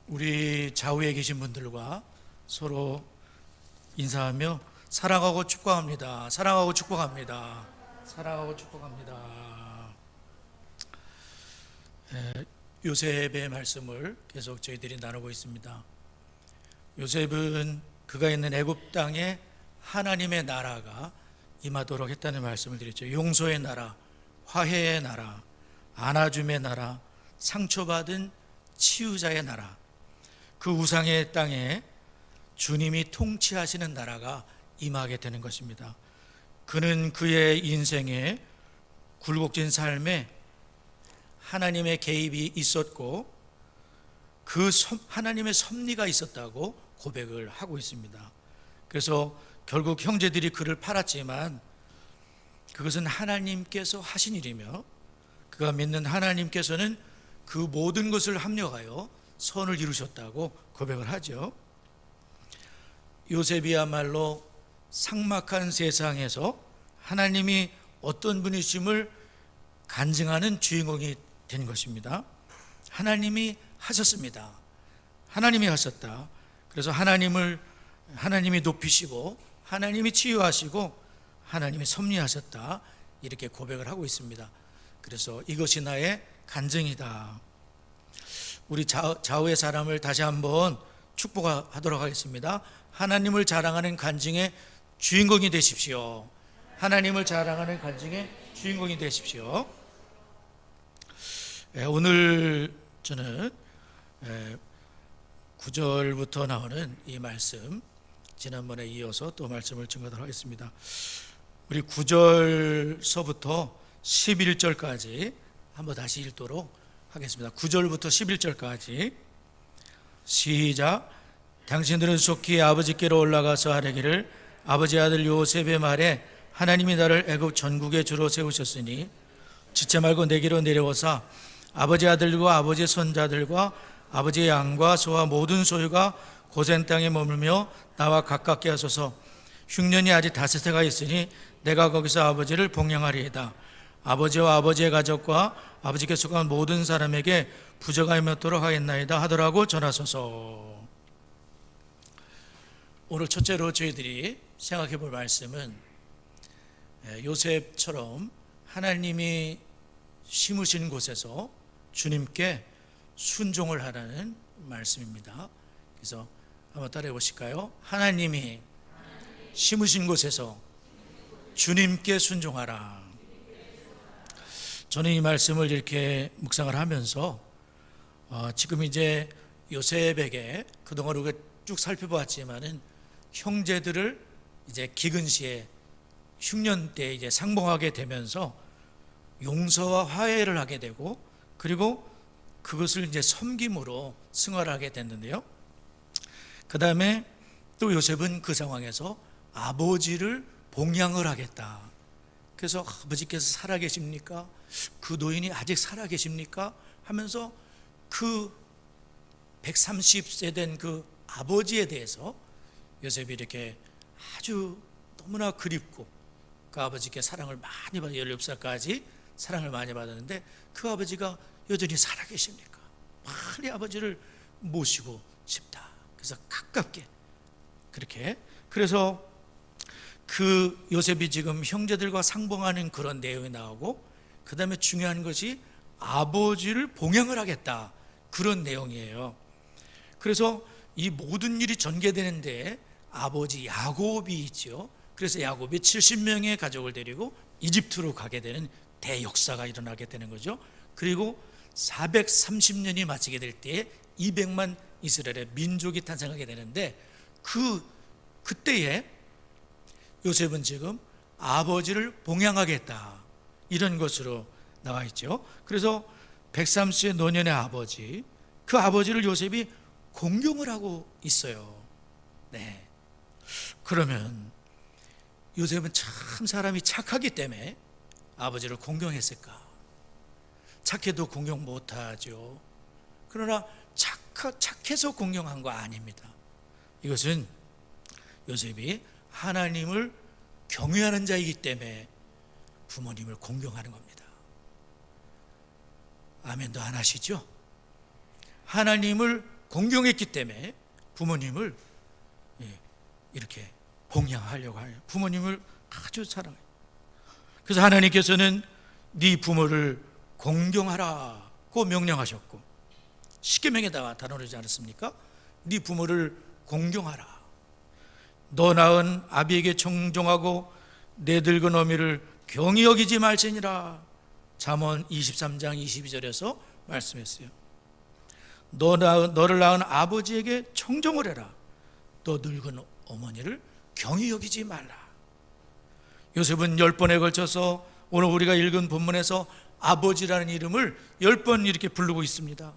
우리 좌우에 계신 분들과 서로 인사하며 사랑하고 축복합니다. 사랑하고 축복합니다. 사랑하고 축복합니다. 요셉의 말씀을 계속 저희들이 나누고 있습니다. 요셉은 그가 있는 애굽 땅에 하나님의 나라가 임하도록 했다는 말씀을 드렸죠. 용서의 나라, 화해의 나라, 안아줌의 나라, 상처받은 치유자의 나라, 그 우상의 땅에 주님이 통치하시는 나라가 임하게 되는 것입니다. 그는 그의 인생에 굴곡진 삶에 하나님의 개입이 있었고 그 하나님의 섭리가 있었다고 고백을 하고 있습니다. 그래서 결국 형제들이 그를 팔았지만 그것은 하나님께서 하신 일이며 그가 믿는 하나님께서는 그 모든 것을 합력하여 선을 이루셨다고 고백을 하죠. 요셉이야말로 삭막한 세상에서 하나님이 어떤 분이심을 간증하는 주인공이 된 것입니다. 하나님이 하셨습니다. 하나님이 하셨다. 그래서 하나님이 높이시고 하나님이 치유하시고 하나님이 섭리하셨다, 이렇게 고백을 하고 있습니다. 그래서 이것이 나의 간증이다. 우리 좌우의 사람을 다시 한번 축복하도록 하겠습니다. 하나님을 자랑하는 간증의 주인공이 되십시오. 하나님을 자랑하는 간증의 주인공이 되십시오. 오늘 저는 9절부터 나오는 이 말씀, 지난번에 이어서 또 말씀을 증거하도록 하겠습니다. 우리 9절서부터 11절까지 한번 다시 읽도록 하겠습니다. 9절부터 11절까지 시작. 당신들은 속히 아버지께로 올라가서 아뢰기를, 아버지 아들 요셉의 말에 하나님이 나를 애굽 전국의 주로 세우셨으니 지체 말고 내게로 내려오사 아버지 아들과 아버지 손자들과 아버지의 양과 소와 모든 소유가 고센 땅에 머물며 나와 가깝게 하소서. 흉년이 아직 5해가 있으니 내가 거기서 아버지를 복양하리이다. 아버지와 아버지의 가족과 아버지께 속한 모든 사람에게 부저가 임했도록 하겠나이다 하더라고 전하소서. 오늘 첫째로 저희들이 생각해 볼 말씀은 요셉처럼 하나님이 심으신 곳에서 주님께 순종을 하라는 말씀입니다. 그래서 한번 따라해 보실까요? 하나님이 심으신 곳에서 주님께 순종하라. 저는 이 말씀을 이렇게 묵상을 하면서 지금 이제 요셉에게 그동안 우리가 쭉 살펴보았지만은 형제들을 이제 기근시에 흉년 때 이제 상봉하게 되면서 용서와 화해를 하게 되고, 그리고 그것을 이제 섬김으로 승화를 하게 됐는데요. 그 다음에 또 요셉은 그 상황에서 아버지를 봉양을 하겠다. 그래서 아버지께서 살아계십니까? 그 노인이 아직 살아계십니까? 하면서 그 130세 된 그 아버지에 대해서 요셉이 이렇게 아주 너무나 그립고 그 아버지께 사랑을 많이 받아 17살까지 사랑을 많이 받았는데 그 아버지가 여전히 살아계십니까? 빨리 아버지를 모시고 싶다. 그래서 가깝게 그렇게, 그래서 그 요셉이 지금 형제들과 상봉하는 그런 내용이 나오고, 그 다음에 중요한 것이 아버지를 봉양을 하겠다, 그런 내용이에요. 그래서 이 모든 일이 전개되는데 아버지 야곱이 있죠. 그래서 야곱이 70명의 가족을 데리고 이집트로 가게 되는 대역사가 일어나게 되는 거죠. 그리고 430년이 마치게 될 때에 200만 이스라엘의 민족이 탄생하게 되는데 그때에 요셉은 지금 아버지를 봉양하겠다, 이런 것으로 나와 있죠. 그래서 130세 노년의 아버지, 그 아버지를 요셉이 공경을 하고 있어요. 네. 그러면 요셉은 참 사람이 착하기 때문에 아버지를 공경했을까? 착해도 공경 못하죠. 그러나 착해서 공경한 거 아닙니다. 이것은 요셉이 하나님을 경외하는 자이기 때문에 부모님을 공경하는 겁니다. 아멘도 안 하시죠? 하나님을 공경했기 때문에 부모님을 이렇게 봉양하려고 해요. 부모님을 아주 사랑해요. 그래서 하나님께서는 네 부모를 공경하라고 명령하셨고, 십계명에다가 단언하지 않았습니까? 네 부모를 공경하라. 너 낳은 아비에게 청종하고 내 늙은 어미를 경히 여기지 말지니라. 잠언 23장 22절에서 말씀했어요. 너를 낳은 아버지에게 청종을 해라. 너 늙은 어머니를 경히 여기지 말라. 요셉은 10번에 걸쳐서 오늘 우리가 읽은 본문에서 아버지라는 이름을 10번 이렇게 부르고 있습니다.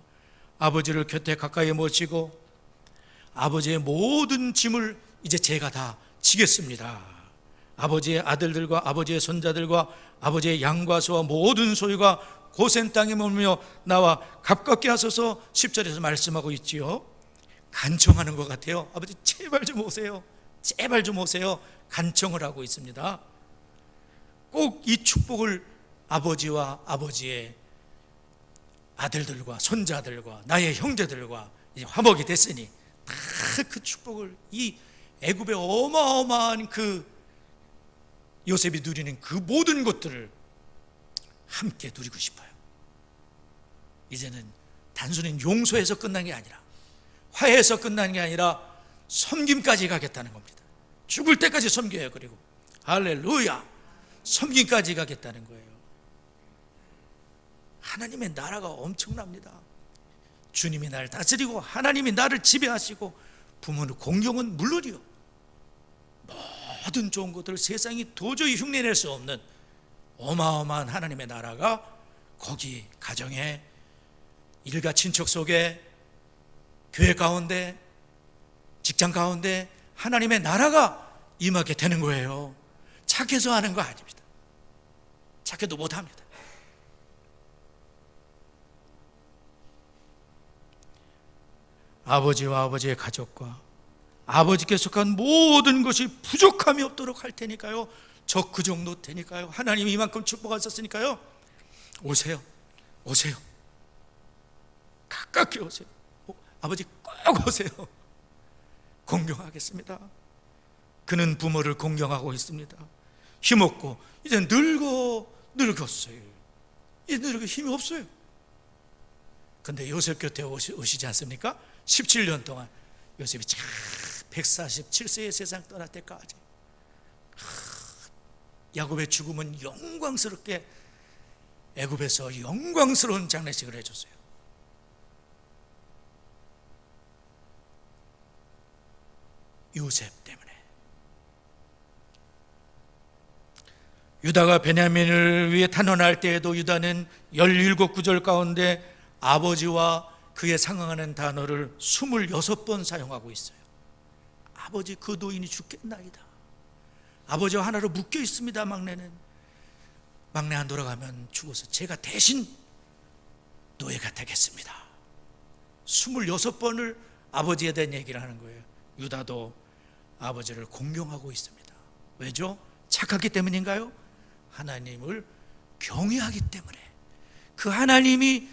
아버지를 곁에 가까이 모시고 아버지의 모든 짐을 이제 제가 다 지겠습니다. 아버지의 아들들과 아버지의 손자들과 아버지의 양과 소와 모든 소유가 고센 땅에 머물며 나와 가깝게 하소서 10절에서 말씀하고 있지요. 간청하는 것 같아요. 아버지 제발 좀 오세요. 제발 좀 오세요. 간청을 하고 있습니다. 꼭 이 축복을 아버지와 아버지의 아들들과 손자들과 나의 형제들과 이제 화목이 됐으니 다 그 축복을, 이 애굽의 어마어마한 그 요셉이 누리는 그 모든 것들을 함께 누리고 싶어요. 이제는 단순히 용서해서 끝난 게 아니라, 화해해서 끝난 게 아니라 섬김까지 가겠다는 겁니다. 죽을 때까지 섬겨요. 그리고 할렐루야, 섬김까지 가겠다는 거예요. 하나님의 나라가 엄청납니다. 주님이 나를 다스리고 하나님이 나를 지배하시고, 부모는 공경은 물론이요, 모든 좋은 것들을 세상이 도저히 흉내낼 수 없는 어마어마한 하나님의 나라가 거기 가정에, 일가 친척 속에, 교회 가운데, 직장 가운데 하나님의 나라가 임하게 되는 거예요. 착해서 하는 거 아닙니다. 착해도 못합니다. 아버지와 아버지의 가족과 아버지께 속한 모든 것이 부족함이 없도록 할 테니까요. 저 그 정도 되니까요. 하나님이 이만큼 축복하셨으니까요. 오세요. 오세요. 가깝게 오세요. 아버지 꼭 오세요. 공경하겠습니다. 그는 부모를 공경하고 있습니다. 힘없고 이제 늙었어요. 이제 늙어 힘이 없어요. 근데 요셉 곁에 오시지 않습니까? 17년 동안 요셉이 참 147세의 세상 떠날 때까지 야곱의 죽음은 영광스럽게 애굽에서 영광스러운 장례식을 해줬어요. 요셉 때문에. 유다가 베냐민을 위해 탄원할 때에도 유다는 17구절 가운데 아버지와 그에 상응하는 단어를 26번 사용하고 있어요. 아버지, 그 노인이 죽겠나이다. 아버지와 하나로 묶여 있습니다. 막내는. 막내 안 돌아가면 죽어서 제가 대신 노예가 되겠습니다. 26번을 아버지에 대한 얘기를 하는 거예요. 유다도 아버지를 공경하고 있습니다. 왜죠? 착하기 때문인가요? 하나님을 경외하기 때문에. 그 하나님이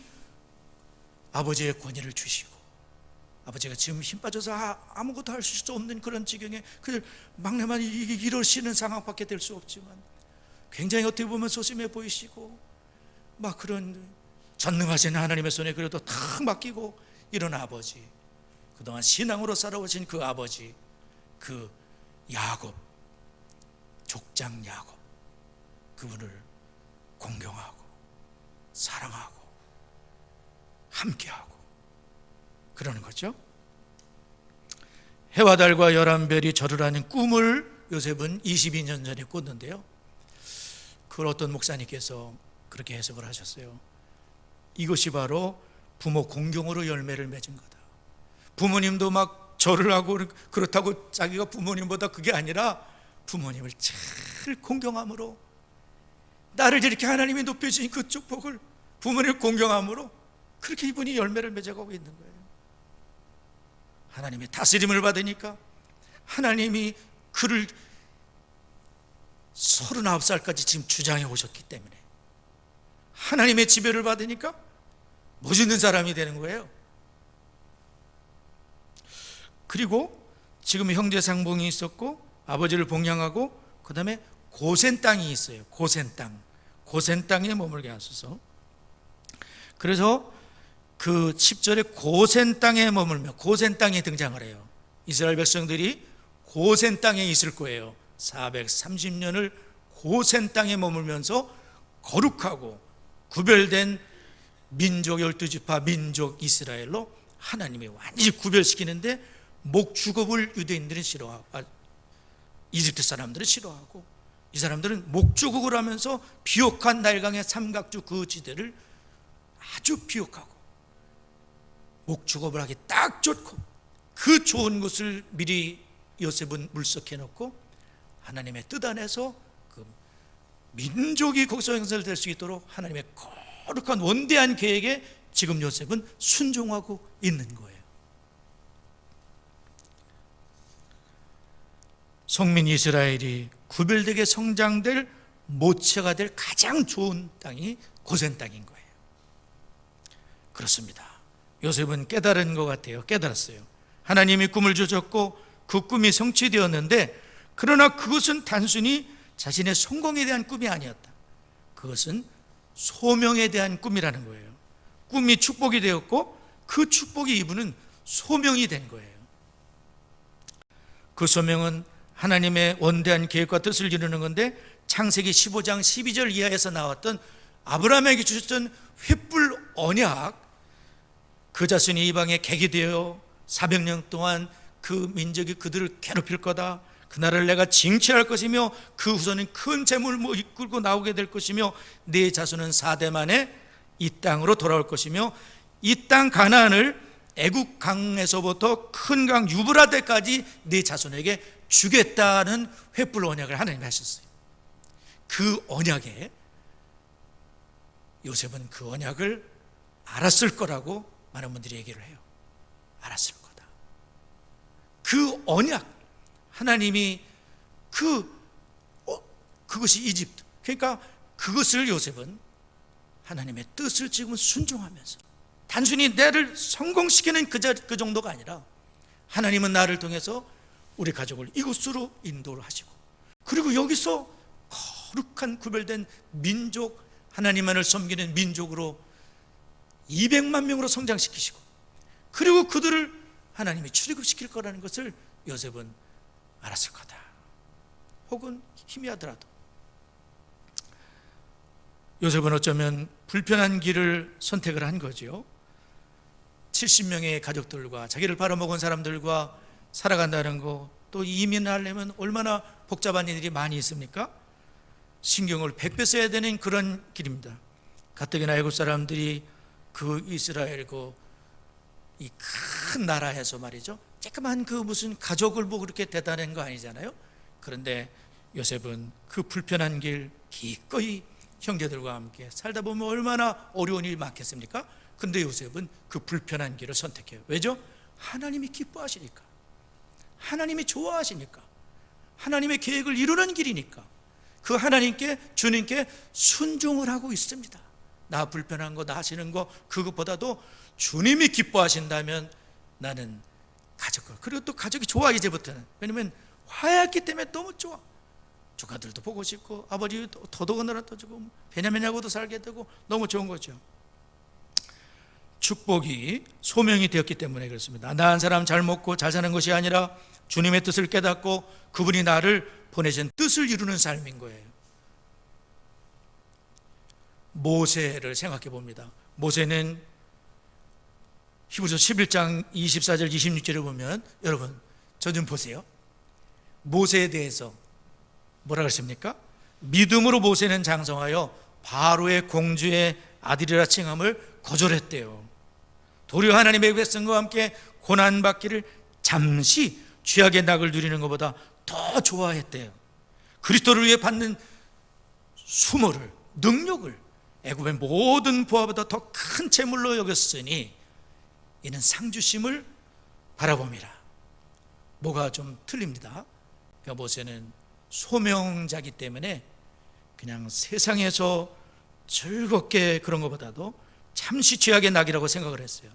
아버지의 권위를 주시고, 아버지가 지금 힘 빠져서 아무것도 할 수 없는 그런 지경에 그 막내만 이러시는 상황밖에 될 수 없지만, 굉장히 어떻게 보면 소심해 보이시고 막 그런 전능하신 하나님의 손에 그래도 탁 맡기고 이런 아버지, 그동안 신앙으로 살아오신 그 아버지, 그 야곱, 족장 야곱, 그분을 공경하고 사랑하고 함께하고 그러는 거죠. 해와 달과 11별이 절을 하는 꿈을 요셉은 22년 전에 꿨는데요, 그걸 어떤 목사님께서 그렇게 해석을 하셨어요. 이것이 바로 부모 공경으로 열매를 맺은 거다. 부모님도 막 절을 하고 그렇다고 자기가 부모님보다 그게 아니라 부모님을 잘 공경함으로, 나를 이렇게 하나님이 높여주신 그 축복을 부모님을 공경함으로 그렇게 이분이 열매를 맺어가고 있는 거예요. 하나님의 다스림을 받으니까, 하나님이 그를 39살까지 지금 주장해 오셨기 때문에 하나님의 지배를 받으니까 멋있는 사람이 되는 거예요. 그리고 지금 형제 상봉이 있었고 아버지를 봉양하고 그 다음에 고센 땅이 있어요. 고센 땅에 머물게 하소서. 그래서 그 10절에 고센 땅에 머물며, 고센 땅이 등장을 해요. 이스라엘 백성들이 고센 땅에 있을 거예요. 430년을 고센 땅에 머물면서 거룩하고 구별된 민족 12지파 민족 이스라엘로 하나님이 완전히 구별시키는데, 목축업을 유대인들은 싫어하고 이집트 사람들은 싫어하고, 이 사람들은 목축업을 하면서 비옥한 나일강의 삼각주 그 지대를 아주 비옥하고 목축업을 하기 딱 좋고, 그 좋은 곳을 미리 요셉은 물색해 놓고 하나님의 뜻 안에서 그 민족이 거기서 형성될 수 있도록 하나님의 거룩한 원대한 계획에 지금 요셉은 순종하고 있는 거예요. 성민 이스라엘이 구별되게 성장될 모체가 될 가장 좋은 땅이 고센 땅인 거예요. 그렇습니다. 요셉은 깨달은 것 같아요. 깨달았어요. 하나님이 꿈을 주셨고 그 꿈이 성취되었는데, 그러나 그것은 단순히 자신의 성공에 대한 꿈이 아니었다. 그것은 소명에 대한 꿈이라는 거예요. 꿈이 축복이 되었고 그 축복이 이분은 소명이 된 거예요. 그 소명은 하나님의 원대한 계획과 뜻을 이루는 건데, 창세기 15장 12절 이하에서 나왔던 아브라함에게 주셨던 횃불 언약, 그 자손이 이방에 객이 되어 400년 동안 그 민족이 그들을 괴롭힐 거다, 그 나라를 내가 징치할 것이며 그 후손은 큰 재물을 이끌고 나오게 될 것이며 네 자손은 4대 만에 이 땅으로 돌아올 것이며 이 땅 가나안을 애굽 강에서부터 큰 강 유브라데까지 네 자손에게 주겠다는 횃불 언약을 하나님이 하셨어요. 그 언약에 요셉은 그 언약을 알았을 거라고 많은 분들이 얘기를 해요. 알았을 거다. 그 언약, 하나님이 그것이 이집트, 그러니까 그것을 요셉은 하나님의 뜻을 지금 순종하면서, 단순히 나를 성공시키는 그 정도가 아니라 하나님은 나를 통해서 우리 가족을 이곳으로 인도를 하시고, 그리고 여기서 거룩한 구별된 민족, 하나님만을 섬기는 민족으로 200만 명으로 성장시키시고, 그리고 그들을 하나님이 출애굽시킬 거라는 것을 요셉은 알았을 거다. 혹은 희미하더라도 요셉은 어쩌면 불편한 길을 선택을 한 거죠. 70명의 가족들과 자기를 팔아먹은 사람들과 살아간다는 거, 또 이민하려면 얼마나 복잡한 일이 많이 있습니까? 신경을 100배 써야 되는 그런 길입니다. 가뜩이나 애굽 사람들이 그 이스라엘 이 큰 나라에서 말이죠, 조그만 그 무슨 가족을 보고 그렇게 대단한 거 아니잖아요. 그런데 요셉은 그 불편한 길 기꺼이 형제들과 함께 살다 보면 얼마나 어려운 일이 많겠습니까? 근데 요셉은 그 불편한 길을 선택해요. 왜죠? 하나님이 기뻐하시니까, 하나님이 좋아하시니까, 하나님의 계획을 이루는 길이니까 그 하나님께, 주님께 순종을 하고 있습니다. 나 불편한 거, 나 하시는 거, 그것보다도 주님이 기뻐하신다면 나는 가족과, 그리고 또 가족이 좋아. 이제부터는, 왜냐면 화해했기 때문에 너무 좋아. 조카들도 보고 싶고 아버지 더더군다나 또 지금 베냐민하고도 살게 되고 너무 좋은 거죠. 축복이 소명이 되었기 때문에 그렇습니다. 나 한 사람 잘 먹고 잘 사는 것이 아니라 주님의 뜻을 깨닫고 그분이 나를 보내신 뜻을 이루는 삶인 거예요. 모세를 생각해 봅니다. 모세는 히브리서 11장 24절 26절을 보면, 여러분 저 좀 보세요. 모세에 대해서 뭐라 그랬습니까? 믿음으로 모세는 장성하여 바로의 공주의 아들이라 칭함을 거절했대요. 도리어 하나님의 백성과 함께 고난받기를 잠시 죄악의 낙을 누리는 것보다 더 좋아했대요. 그리스도를 위해 받는 수모를, 능력을 애굽의 모든 부하보다 더 큰 재물로 여겼으니 이는 상주심을 바라봅니다. 뭐가 좀 틀립니다. 그러니까 모세는 소명자기 때문에 그냥 세상에서 즐겁게 그런 것보다도 잠시 죄악의 낙이라고 생각을 했어요.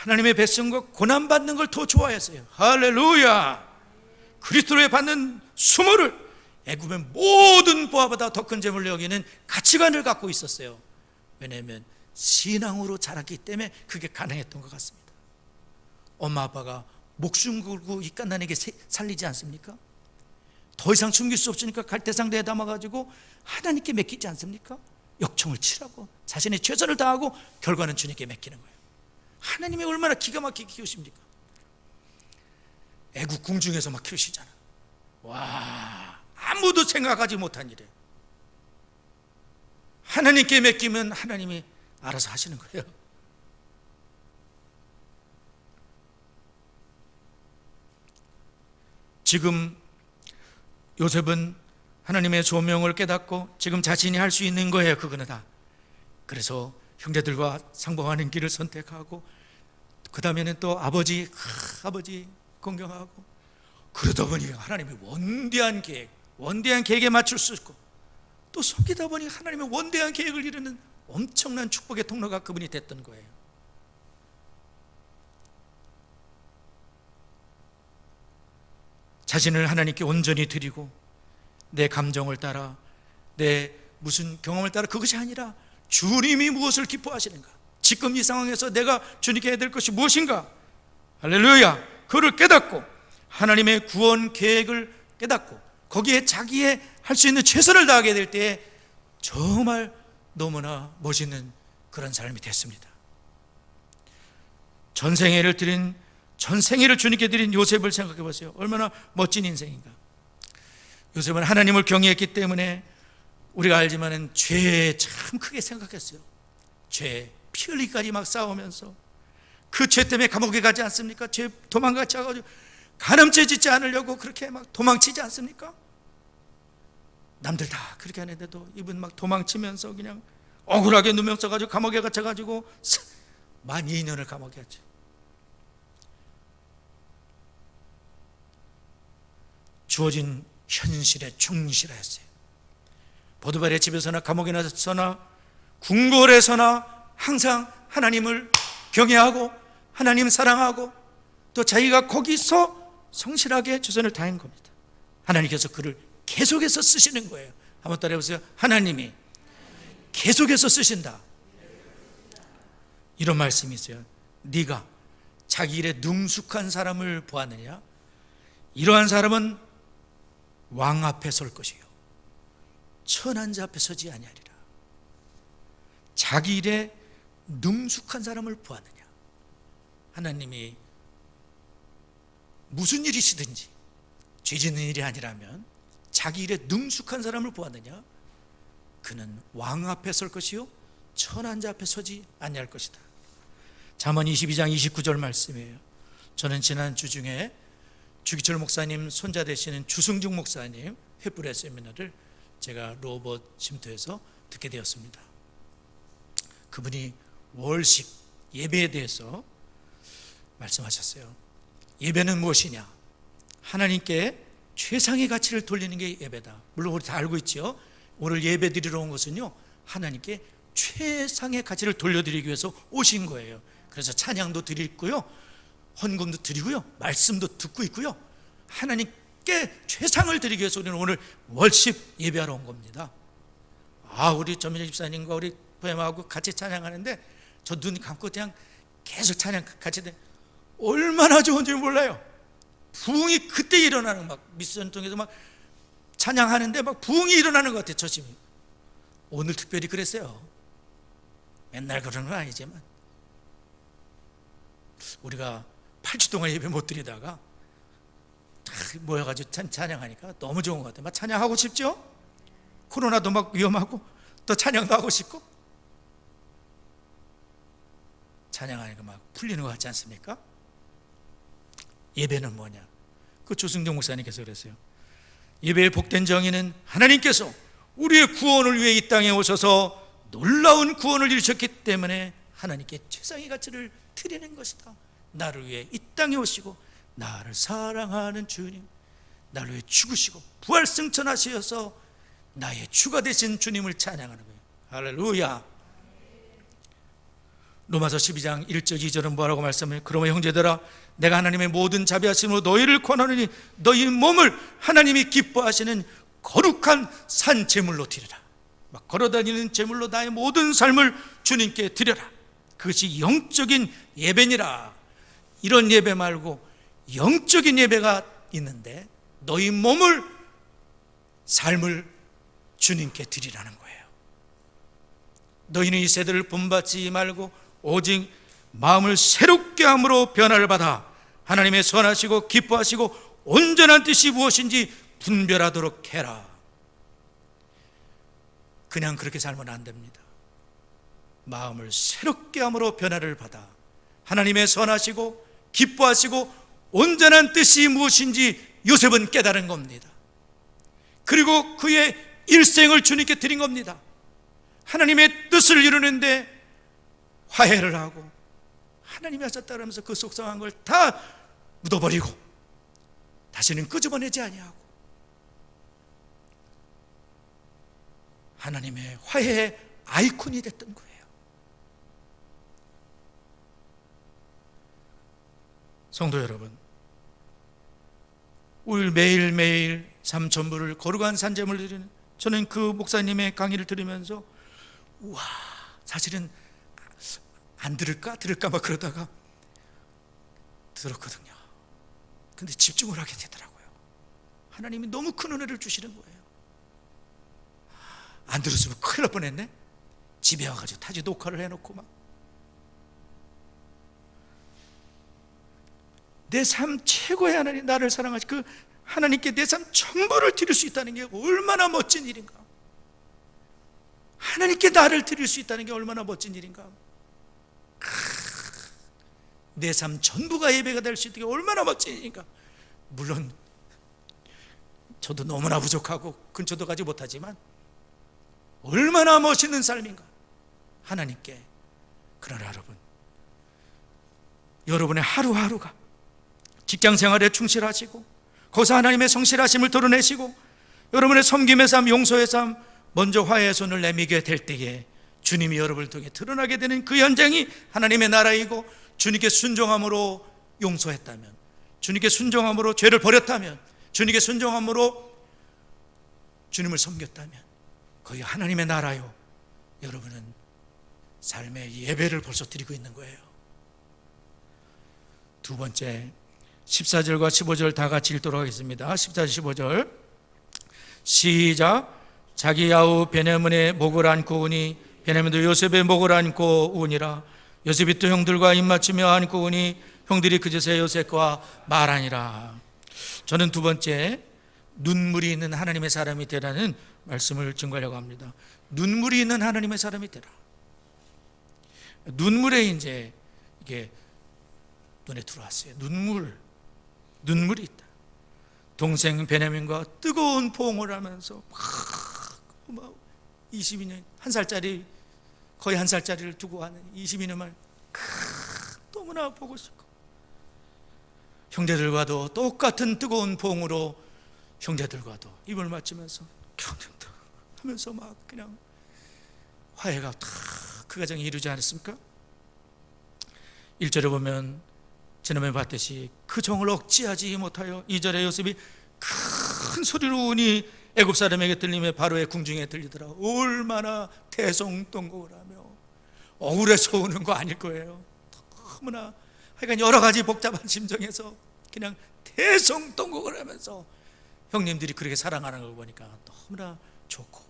하나님의 백성과 고난받는 걸 더 좋아했어요. 할렐루야. 그리스도에 받는 수모를 애굽의 모든 보화보다 더 큰 재물로 여기는 가치관을 갖고 있었어요. 왜냐하면 신앙으로 자랐기 때문에 그게 가능했던 것 같습니다. 엄마 아빠가 목숨 걸고 이 갓난에게 살리지 않습니까? 더 이상 숨길 수 없으니까 갈대상대에 담아가지고 하나님께 맡기지 않습니까? 역청을 치라고 자신의 최선을 다하고 결과는 주님께 맡기는 거예요. 하나님이 얼마나 기가 막히게 키우십니까? 애국 궁중에서 막 키우시잖아. 와, 아무도 생각하지 못한 일이에요. 하나님께 맡기면 하나님이 알아서 하시는 거예요. 지금 요셉은 하나님의 소명을 깨닫고 지금 자신이 할 수 있는 거예요. 그거는 다. 그래서 형제들과 상봉하는 길을 선택하고 그 다음에는 또 아버지 공경하고 그러다 보니 하나님의 원대한 계획에 맞출 수 있고 또 섬기다 보니 하나님의 원대한 계획을 이루는 엄청난 축복의 통로가 그분이 됐던 거예요. 자신을 하나님께 온전히 드리고 내 감정을 따라 내 무슨 경험을 따라 그것이 아니라 주님이 무엇을 기뻐하시는가, 지금 이 상황에서 내가 주님께 해야 될 것이 무엇인가, 할렐루야, 그를 깨닫고 하나님의 구원 계획을 깨닫고 거기에 자기의 할 수 있는 최선을 다하게 될 때에 정말 너무나 멋있는 그런 삶이 됐습니다. 전생애를 주님께 드린 요셉을 생각해 보세요. 얼마나 멋진 인생인가. 요셉은 하나님을 경외했기 때문에 우리가 알지만은 죄에 참 크게 생각했어요. 죄, 피 흘리기까지 막 싸우면서 그 죄 때문에 감옥에 가지 않습니까? 죄 도망가지 않아가지고 가늠죄 짓지 않으려고 그렇게 막 도망치지 않습니까? 남들 다 그렇게 하는데도 이분 막 도망치면서 그냥 억울하게 누명 써가지고 감옥에 갇혀가지고 12년을 감옥에 갇혀. 주어진 현실에 충실했어요. 보드발의 집에서나 감옥에 나서나 궁궐에서나 항상 하나님을 경외하고 하나님 사랑하고 또 자기가 거기서 성실하게 최선을 다한 겁니다. 하나님께서 그를 계속해서 쓰시는 거예요. 한번 따라해보세요. 하나님이 계속해서 쓰신다. 이런 말씀이 있어요. 네가 자기 일에 능숙한 사람을 보았느냐? 이러한 사람은 왕 앞에 설 것이요 천한 자 앞에 서지 아니하리라. 자기 일에 능숙한 사람을 보았느냐? 하나님이 무슨 일이시든지 죄 짓는 일이 아니라면 자기 일에 능숙한 사람을 보았느냐? 그는 왕 앞에 설 것이요 천한 자 앞에 서지 아니할 것이다. 잠언 22장 29절 말씀이에요. 저는 지난 주 중에 주기철 목사님 손자 되시는 주승중 목사님 횃불의 세미나를 제가 로봇 쉼터에서 듣게 되었습니다. 그분이 월식 예배에 대해서 말씀하셨어요. 예배는 무엇이냐? 하나님께 최상의 가치를 돌리는 게 예배다. 물론 우리 다 알고 있죠. 오늘 예배 드리러 온 것은요 하나님께 최상의 가치를 돌려드리기 위해서 오신 거예요. 그래서 찬양도 드리고요, 헌금도 드리고요, 말씀도 듣고 있고요, 하나님께 최상을 드리기 위해서 우리는 오늘 월십 예배하러 온 겁니다. 우리 전민정 집사님과 우리 부엠하고 같이 찬양하는데 저 눈 감고 그냥 계속 찬양 같이 돼. 얼마나 좋은지 몰라요. 부흥이 그때 일어나는, 막 미션통에서 막 찬양하는데 막 부흥이 일어나는 것 같아요. 저심이 오늘 특별히 그랬어요. 맨날 그러는 건 아니지만 우리가 8주 동안 예배 못 드리다가 모여가지고 찬양하니까 너무 좋은 것 같아요. 막 찬양하고 싶죠? 코로나도 막 위험하고 또 찬양도 하고 싶고 찬양하니까 막 풀리는 것 같지 않습니까? 예배는 뭐냐? 그 조승정 목사님께서 그랬어요. 예배의 복된 정의는 하나님께서 우리의 구원을 위해 이 땅에 오셔서 놀라운 구원을 이루셨기 때문에 하나님께 최상의 가치를 드리는 것이다. 나를 위해 이 땅에 오시고 나를 사랑하는 주님, 나를 위해 죽으시고 부활승천하셔서 나의 주가 되신 주님을 찬양하는 거예요. 할렐루야. 로마서 12장 1절 2절은 뭐라고 말씀해요? 그러면 형제들아, 내가 하나님의 모든 자비하심으로 너희를 권하노니 너희 몸을 하나님이 기뻐하시는 거룩한 산 제물로 드리라. 막 걸어다니는 제물로 나의 모든 삶을 주님께 드려라. 그것이 영적인 예배니라. 이런 예배 말고 영적인 예배가 있는데 너희 몸을, 삶을 주님께 드리라는 거예요. 너희는 이 세대를 본받지 말고 오직 마음을 새롭게 함으로 변화를 받아 하나님의 선하시고 기뻐하시고 온전한 뜻이 무엇인지 분별하도록 해라. 그냥 그렇게 살면 안 됩니다. 마음을 새롭게 함으로 변화를 받아 하나님의 선하시고 기뻐하시고 온전한 뜻이 무엇인지 요셉은 깨달은 겁니다. 그리고 그의 일생을 주님께 드린 겁니다. 하나님의 뜻을 이루는데 화해를 하고 하나님이 하셨다 그러면서 그 속상한 걸 다 묻어버리고 다시는 끄집어내지 아니하고 하나님의 화해의 아이콘이 됐던 거예요. 성도 여러분, 오늘 매일매일 삶 전부를 거룩한 산재물 드리는, 저는 그 목사님의 강의를 들으면서 우와, 사실은 안 들을까 막 그러다가 들었거든요. 근데 집중을 하게 되더라고요. 하나님이 너무 큰 은혜를 주시는 거예요. 안 들었으면 큰일 날 뻔했네. 집에 와가지고 타지 녹화를 해놓고 막 내 삶 최고의 하나님, 나를 사랑하시 그 하나님께 내 삶 전부를 드릴 수 있다는 게 얼마나 멋진 일인가. 하나님께 나를 드릴 수 있다는 게 얼마나 멋진 일인가. 내 삶 전부가 예배가 될 수 있는 게 얼마나 멋진 일인가. 물론 저도 너무나 부족하고 근처도 가지 못하지만 얼마나 멋있는 삶인가 하나님께. 그러나 여러분의 하루하루가 직장생활에 충실하시고 거기서 하나님의 성실하심을 드러내시고 여러분의 섬김의 삶, 용서의 삶, 먼저 화해의 손을 내미게 될 때에 주님이 여러분을 통해 드러나게 되는 그 현장이 하나님의 나라이고, 주님께 순종함으로 용서했다면, 주님께 순종함으로 죄를 버렸다면, 주님께 순종함으로 주님을 섬겼다면 거기 하나님의 나라요. 여러분은 삶의 예배를 벌써 드리고 있는 거예요. 두 번째, 14절과 15절 다 같이 읽도록 하겠습니다. 14절 15절 시작. 자기 아우 베냐민의 목을 안고 우니 베냐민도 요셉의 목을 안고 우니라. 요셉이 또 형들과 입맞추며 안고 우니 형들이 그제서야 요셉과 말하니라. 저는 두 번째, 눈물이 있는 하나님의 사람이 되라는 말씀을 증거하려고 합니다. 눈물이 있는 하나님의 사람이 되라. 눈물에 이제 이게 눈에 들어왔어요. 눈물이 있다. 동생 베냐민과 뜨거운 포옹을 하면서 막 22년, 한 살짜리, 거의 한 살짜리를 두고 하는 22년만 너무나 보고 싶고, 형제들과도 똑같은 뜨거운 포옹으로 형제들과도 입을 맞추면서 형제들 하면서 막 그냥 화해가 다 그 가정이 이루지 않았습니까? 1절에 보면 지난번에 봤듯이 그 정을 억제하지 못하여 2절에 요셉이 큰 소리로 우니 애굽 사람에게 들리며 바로의 궁중에 들리더라. 얼마나 대성통곡을 하며 억울해서 우는 거 아닐 거예요. 너무나 하여간 여러 가지 복잡한 심정에서 그냥 대성통곡을 하면서 형님들이 그렇게 사랑하는 걸 보니까 너무나 좋고,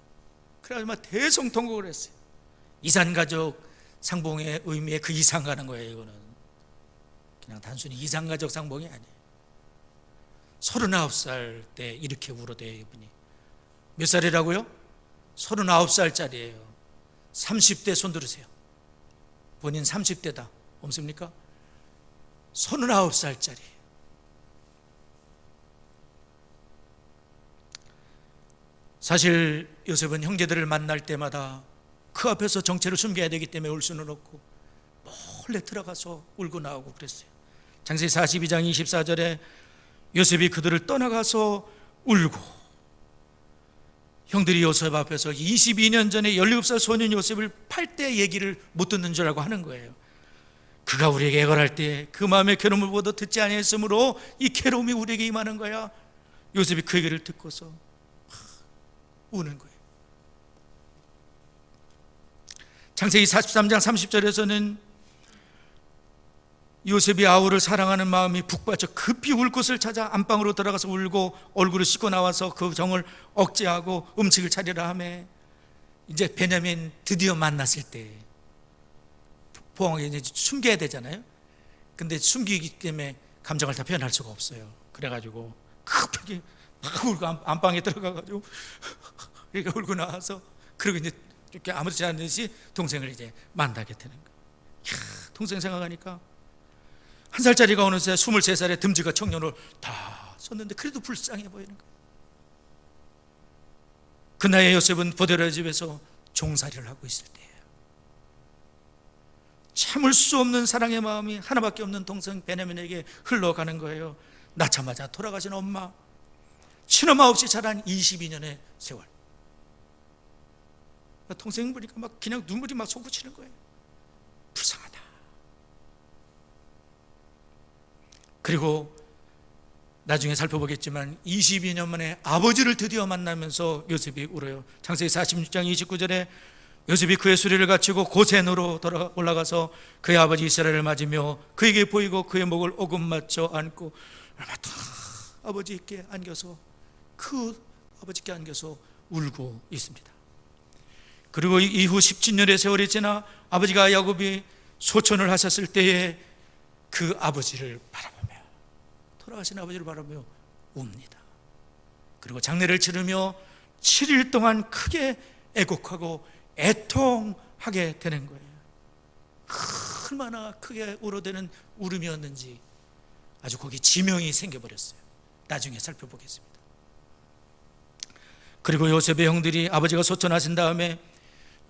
그래서 막 대성통곡을 했어요. 이산가족 상봉의 의미에 그 이상 가는 거예요. 이거는 그냥 단순히 이산가족 상봉이 아니에요. 39살 때 이렇게 울어대요. 이분이 몇 살이라고요? 39살짜리예요 30대 손 들으세요. 본인 30대다 없습니까? 39살짜리. 사실 요셉은 형제들을 만날 때마다 그 앞에서 정체를 숨겨야 되기 때문에 울 수는 없고 몰래 들어가서 울고 나오고 그랬어요. 창세기 42장 24절에 요셉이 그들을 떠나가서 울고, 형들이 요셉 앞에서 22년 전에 17살 소년 요셉을 팔 때 얘기를 못 듣는 줄 알고 하는 거예요. 그가 우리에게 애걸할 때 그 마음의 괴로움을 보도 듣지 아니했으므로 이 괴로움이 우리에게 임하는 거야. 요셉이 그 얘기를 듣고서 우는 거예요. 창세기 43장 30절에서는 요셉이 아우를 사랑하는 마음이 북받쳐 급히 울 곳을 찾아 안방으로 들어가서 울고 얼굴을 씻고 나와서 그 정을 억제하고 음식을 차리라 하며, 이제 베냐민 드디어 만났을 때 포항에 이제 숨겨야 되잖아요. 근데 숨기기 때문에 감정을 다 표현할 수가 없어요. 그래가지고 급하게 막 울고 안방에 들어가가지고 이렇게 울고 나와서, 그리고 이제 이렇게 아무렇지 않은 듯이 동생을 이제 만나게 되는 거예요. 동생 생각하니까 1살짜리가 어느새 23살에 듬지가 청년으로 다 섰는데 그래도 불쌍해 보이는 거예요. 그 나이에 요셉은 보디발 집에서 종살이를 하고 있을 때예요. 참을 수 없는 사랑의 마음이 하나밖에 없는 동생 베냐민에게 흘러가는 거예요. 낳자마자 돌아가신 엄마, 친엄마 없이 자란 22년의 세월. 동생 보니까 막 그냥 눈물이 막 솟구치는 거예요. 불쌍하다. 그리고 나중에 살펴보겠지만 22년 만에 아버지를 드디어 만나면서 요셉이 울어요. 창세기 46장 29절에 요셉이 그의 수레를 갖추고 고센으로 올라가서 그의 아버지 이스라엘을 맞으며 그에게 보이고 그의 목을 오금 맞춰 안고 얼마나 아버지께 안겨서 아버지께 안겨서 울고 있습니다. 그리고 이후 17년의 세월이 지나 아버지가 야곱이 소천을 하셨을 때에 그 아버지를 바라보며, 돌아가신 아버지를 바라보며 웁니다. 그리고 장례를 치르며 7일 동안 크게 애곡하고 애통하게 되는 거예요. 얼마나 크게 울어대는 울음이었는지 아주 거기 지명이 생겨버렸어요. 나중에 살펴보겠습니다. 그리고 요셉의 형들이 아버지가 소천하신 다음에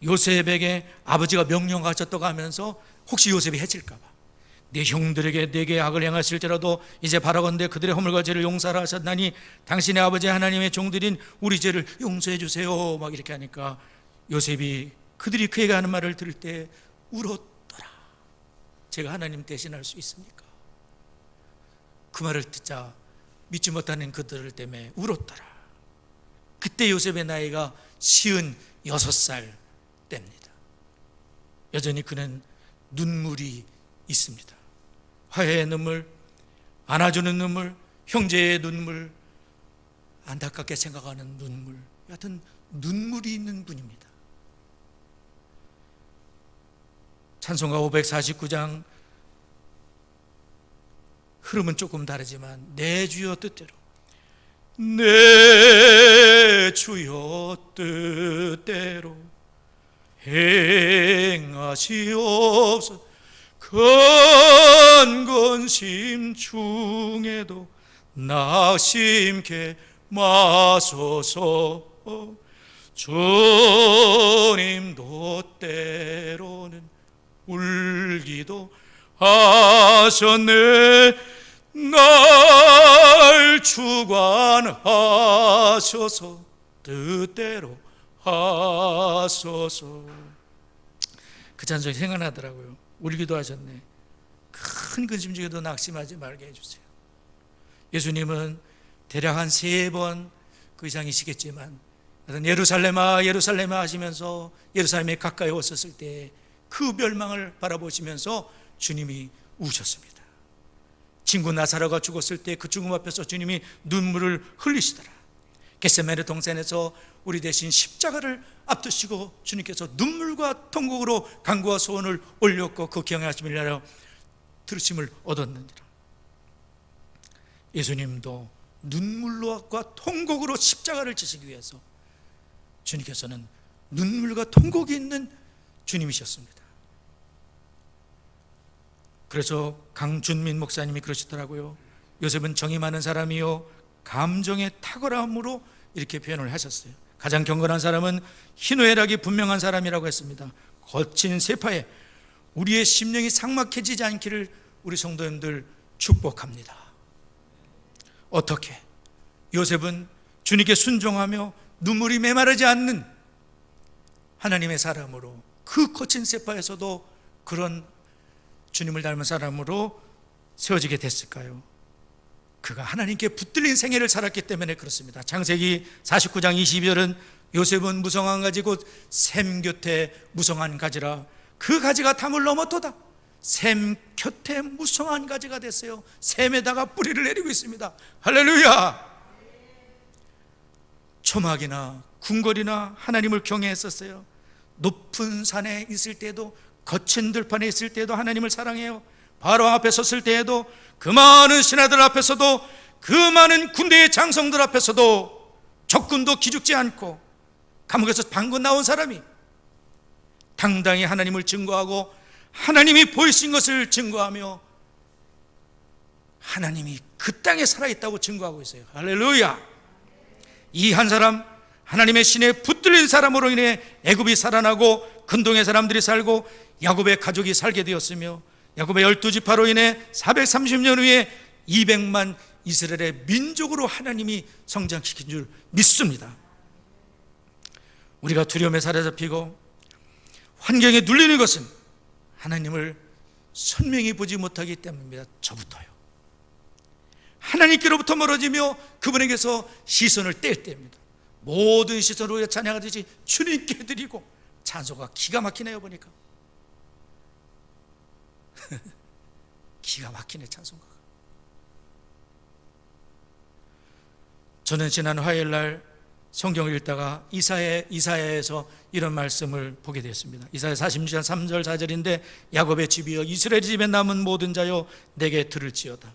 요셉에게 아버지가 명령하셨다고 하면서 혹시 요셉이 해칠까 봐, 네 형들에게 내게 악을 행하실지라도 이제 바라건대 그들의 허물과 죄를 용서하라 하셨나니 당신의 아버지 하나님의 종들인 우리 죄를 용서해 주세요. 막 이렇게 하니까 요셉이 그들이 그에게 하는 말을 들을 때 울었더라. 제가 하나님 대신할 수 있습니까? 그 말을 듣자 믿지 못하는 그들을 때문에 울었더라. 그때 요셉의 나이가 56살 때입니다. 여전히 그는 눈물이 있습니다. 화해의 눈물, 안아주는 눈물, 형제의 눈물, 안타깝게 생각하는 눈물, 여하튼 눈물이 있는 분입니다. 찬송가 549장 흐름은 조금 다르지만 내 주여 뜻대로, 내 주여 뜻대로 행하시옵소서. 건건심 중에도 낙심케 마소서. 주님도 때로는 울기도 하셨네. 날 주관하셔서 뜻대로 하소서. 그 찬송이 생각나더라고요. 울기도 하셨네. 큰 근심 중에도 낙심하지 말게 해주세요. 예수님은 대략 한 3번 그 이상이시겠지만 예루살렘아 예루살렘아 하시면서 예루살렘에 가까이 왔었을 때 그 멸망을 바라보시면서 주님이 우셨습니다. 친구 나사로가 죽었을 때 그 죽음 앞에서 주님이 눈물을 흘리시더라. 겟세마네 동산에서 우리 대신 십자가를 앞두시고 주님께서 눈물과 통곡으로 간구와 소원을 올렸고 그 경외하심을 하여 들으심을 얻었느니라. 예수님도 눈물과 통곡으로 십자가를 지시기 위해서 주님께서는 눈물과 통곡이 있는 주님이셨습니다. 그래서 강준민 목사님이 그러시더라고요. 요셉은 정이 많은 사람이요 감정의 탁월함으로 이렇게 표현을 하셨어요. 가장 경건한 사람은 희노애락이 분명한 사람이라고 했습니다. 거친 세파에 우리의 심령이 삭막해지지 않기를 우리 성도님들 축복합니다. 어떻게? 요셉은 주님께 순종하며 눈물이 메마르지 않는 하나님의 사람으로 그 거친 세파에서도 그런 주님을 닮은 사람으로 세워지게 됐을까요? 그가 하나님께 붙들린 생애를 살았기 때문에 그렇습니다. 창세기 49장 22절은 요셉은 무성한 가지 곧 샘 곁에 무성한 가지라 그 가지가 담을 넘었도다. 샘 곁에 무성한 가지가 됐어요. 샘에다가 뿌리를 내리고 있습니다. 할렐루야. 초막이나 궁궐이나 하나님을 경외했었어요. 높은 산에 있을 때도, 거친 들판에 있을 때도 하나님을 사랑해요. 바로 앞에 섰을 때에도, 그 많은 신하들 앞에서도, 그 많은 군대의 장성들 앞에서도 적군도 기죽지 않고 감옥에서 방금 나온 사람이 당당히 하나님을 증거하고 하나님이 보이신 것을 증거하며 하나님이 그 땅에 살아있다고 증거하고 있어요. 할렐루야. 이 한 사람, 하나님의 신에 붙들린 사람으로 인해 애굽이 살아나고 근동의 사람들이 살고 야곱의 가족이 살게 되었으며, 야곱의 12지파로 인해 430년 후에 200만 이스라엘의 민족으로 하나님이 성장시킨 줄 믿습니다. 우리가 두려움에 사로잡히고 환경에 눌리는 것은 하나님을 선명히 보지 못하기 때문입니다. 저부터요. 하나님께로부터 멀어지며 그분에게서 시선을 뗄 때입니다. 모든 시선을 우리가 찬양하듯이 주님께 드리고, 찬송가 기가 막히네요. 보니까 기가 막히네 찬송가가. 저는 지난 화요일날 성경을 읽다가 이사야에서 이런 말씀을 보게 되었습니다. 이사야 46장 3절 4절인데, 야곱의 집이여 이스라엘 집에 남은 모든 자여 내게 들을지어다.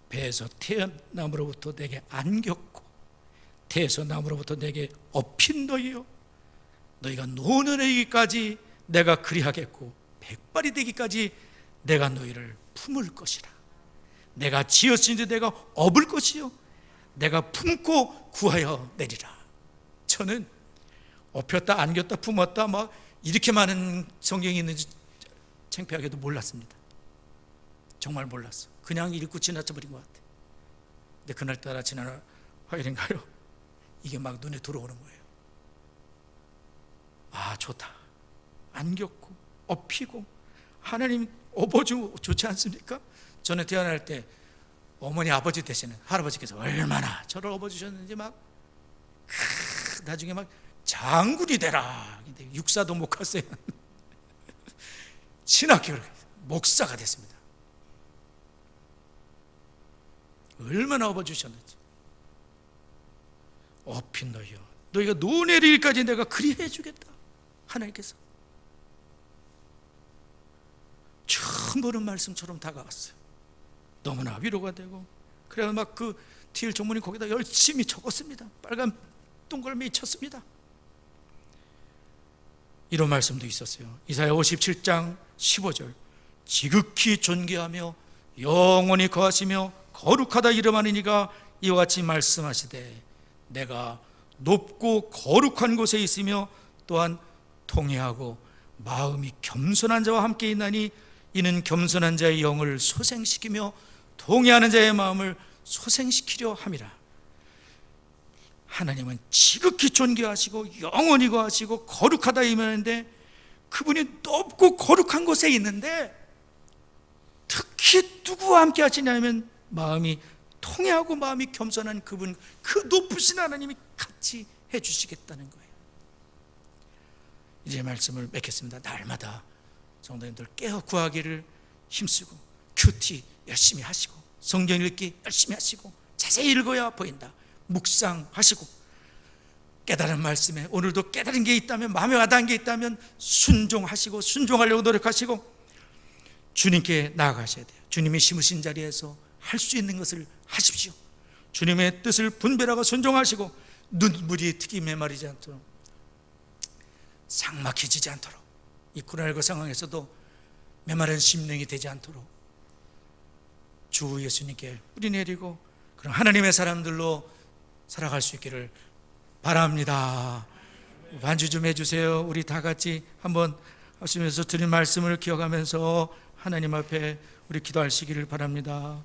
배에서 태어남으로부터 내게 안겼고 태에서 남으로부터 내게 업힌 너희여, 너희가 노년이기까지 내가 그리하겠고 백발이 되기까지 내가 너희를 품을 것이라. 내가 지었으니 내가 업을 것이요 내가 품고 구하여 내리라. 저는 업혔다 안겼다 품었다 막 이렇게 많은 성경이 있는지 창피하게도 몰랐습니다. 정말 몰랐어. 그냥 읽고 지나쳐버린 것 같아. 근데 그날따라 지난 화요일인가요? 이게 막 눈에 들어오는 거예요. 아, 좋다. 안겼고 업히고 하나님 업어주고 좋지 않습니까? 저는 태어날 때 어머니 아버지 대신에 할아버지께서 얼마나 저를 업어주셨는지 막 나중에 막 장군이 되라. 근데 육사도 못 갔어요. 신학교 목사가 됐습니다. 얼마나 업어주셨는지. 업힌 너희여 너희가 노내리기까지 내가 그리해 주겠다. 하나님께서 처음 보는 말씀처럼 다가왔어요. 너무나 위로가 되고, 그래서 막 그 티일 전문이 거기다 열심히 적었습니다. 빨간 동그라미 쳤습니다. 이런 말씀도 있었어요. 이사야 57장 15절 지극히 존귀하며 영원히 거하시며 거룩하다 이름하는 이가 이와 같이 말씀하시되, 내가 높고 거룩한 곳에 있으며 또한 통회하고 마음이 겸손한 자와 함께 있나니 이는 겸손한 자의 영을 소생시키며 통회하는 자의 마음을 소생시키려 함이라. 하나님은 지극히 존귀하시고 영원히 거하시고 거룩하다 이면인데, 그분이 높고 거룩한 곳에 있는데 특히 누구와 함께 하시냐면 마음이 통회하고 마음이 겸손한 그분, 그 높으신 하나님이 같이 해주시겠다는 거예요. 이제 말씀을 맺겠습니다. 날마다 성도님들 깨어 구하기를 힘쓰고, 큐티 열심히 하시고, 성경 읽기 열심히 하시고, 자세히 읽어야 보인다. 묵상하시고, 깨달은 말씀에 오늘도 깨달은 게 있다면, 마음에 와닿은 게 있다면 순종하시고, 순종하려고 노력하시고 주님께 나아가셔야 돼요. 주님이 심으신 자리에서 할 수 있는 것을 하십시오. 주님의 뜻을 분별하고 순종하시고, 눈물이 특히 메마르지 않도록, 삭막해지지 않도록, 이 코로나19 상황에서도 메마른 심령이 되지 않도록 주 예수님께 뿌리 내리고, 그럼 하나님의 사람들로 살아갈 수 있기를 바랍니다. 반주 좀 해주세요. 우리 다 같이 한번 하시면서 드린 말씀을 기억하면서 하나님 앞에 우리 기도하시기를 바랍니다.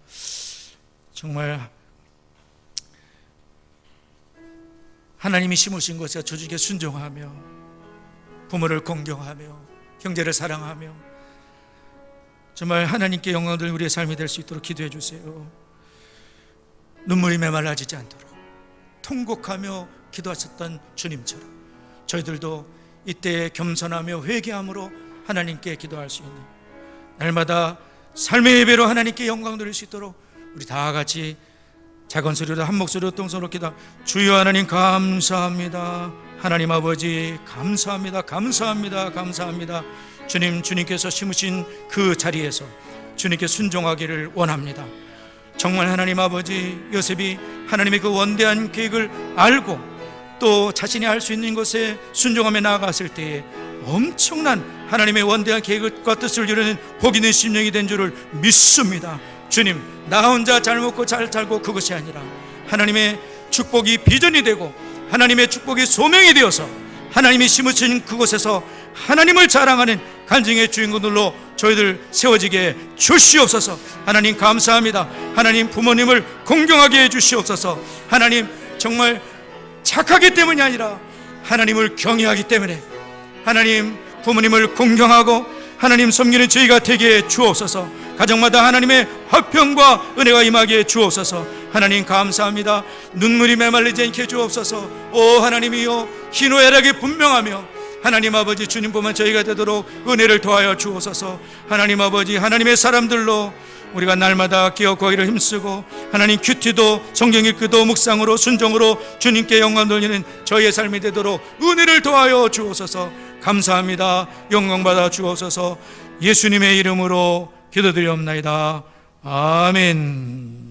정말 하나님이 심으신 것에 조직에 순종하며, 부모를 공경하며, 형제를 사랑하며, 정말 하나님께 영광 돌리는 우리의 삶이 될 수 있도록 기도해 주세요. 눈물이 메말라지지 않도록 통곡하며 기도하셨던 주님처럼 저희들도 이때 겸손하며 회개함으로 하나님께 기도할 수 있는 날마다 삶의 예배로 하나님께 영광 돌릴 수 있도록 우리 다 같이 작은 소리로 한 목소리로 똥손으로 기도. 주여 하나님 감사합니다. 하나님 아버지 감사합니다. 감사합니다. 감사합니다. 주님, 주님께서 심으신 그 자리에서 주님께 순종하기를 원합니다. 정말 하나님 아버지, 요셉이 하나님의 그 원대한 계획을 알고 또 자신이 할 수 있는 것에 순종하며 나아갔을 때에 엄청난 하나님의 원대한 계획과 뜻을 이루는 복 있는 심령이 된 줄을 믿습니다. 주님, 나 혼자 잘 먹고 잘 살고 그것이 아니라 하나님의 축복이 비전이 되고 하나님의 축복이 소명이 되어서 하나님이 심으신 그곳에서 하나님을 자랑하는 간증의 주인공들로 저희들 세워지게 주시옵소서. 하나님 감사합니다. 하나님 부모님을 공경하게 해 주시옵소서. 하나님 정말 착하기 때문이 아니라 하나님을 경외하기 때문에 하나님 부모님을 공경하고 하나님 섬기는 저희가 되게 해 주옵소서. 가정마다 하나님의 화평과 은혜가 임하게 해 주옵소서. 하나님 감사합니다. 눈물이 메말리지 않게 해 주옵소서. 오 하나님이여, 희노애락이 분명하며 하나님 아버지 주님뿐만 저희가 되도록 은혜를 더하여 주옵소서. 하나님 아버지, 하나님의 사람들로 우리가 날마다 기억하기를 힘쓰고 하나님 큐티도 성경 읽기도 묵상으로 순종으로 주님께 영광 돌리는 저희의 삶이 되도록 은혜를 더하여 주옵소서. 감사합니다. 영광 받아 주옵소서. 예수님의 이름으로 기도드리옵나이다. 아멘.